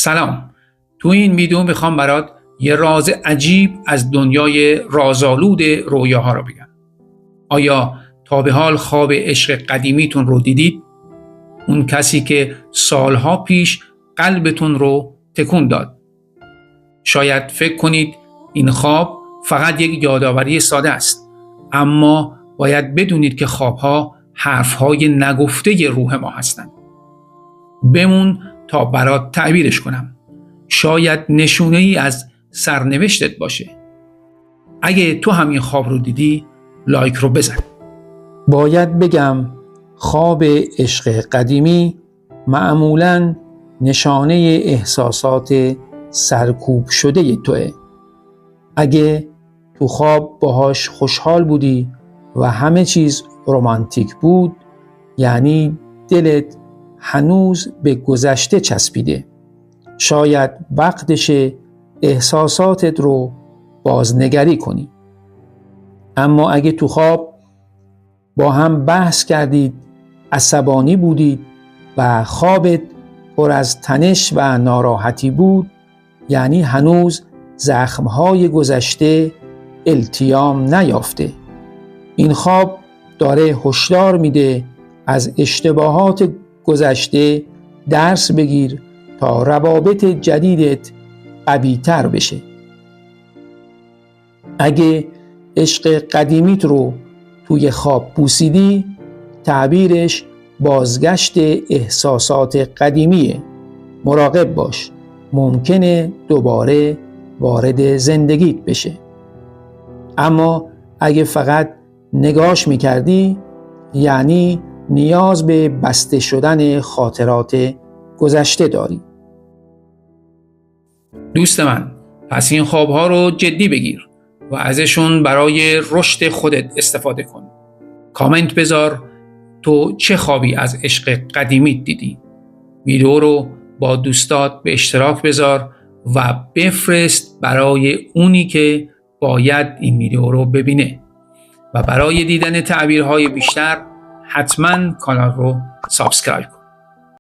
سلام. تو این ویدیو میخوام برات یه راز عجیب از دنیای رازآلود رویاها رو بگم. آیا تا به حال خواب عشق قدیمیتون رو دیدید؟ اون کسی که سالها پیش قلبتون رو تکون داد. شاید فکر کنید این خواب فقط یک یادآوری ساده است، اما باید بدونید که خوابها حرفهای نگفته روح ما هستند. بمون تا برات تعبیرش کنم. شاید نشونه ای از سرنوشتت باشه. اگه تو همین خواب رو دیدی، لایک رو بزن. باید بگم خواب عشق قدیمی معمولاً نشانه احساسات سرکوب شده توئه. اگه تو خواب باهاش خوشحال بودی و همه چیز رمانتیک بود، یعنی دلت هنوز به گذشته چسبیده. شاید وقتشه احساساتت رو بازنگری کنی. اما اگه تو خواب با هم بحث کردید، عصبانی بودید و خوابت پر از تنش و ناراحتی بود، یعنی هنوز زخمهای گذشته التیام نیافته. این خواب داره هشدار میده از اشتباهات گذشته درس بگیر تا روابط جدیدت قوی‌تر بشه. اگه عشق قدیمیت رو توی خواب بوسیدی، تعبیرش بازگشت احساسات قدیمیه. مراقب باش، ممکنه دوباره وارد زندگیت بشه. اما اگه فقط نگاش میکردی، یعنی نیاز به بسته شدن خاطرات گذشته داری. دوست من، پس این خوابها رو جدی بگیر و ازشون برای رشد خودت استفاده کن. کامنت بذار تو چه خوابی از عشق قدیمیت دیدی. ویدیو رو با دوستات به اشتراک بذار و بفرست برای اونی که باید این ویدیو رو ببینه. و برای دیدن تعبیرهای بیشتر حتما کانال رو سابسکرایب کن.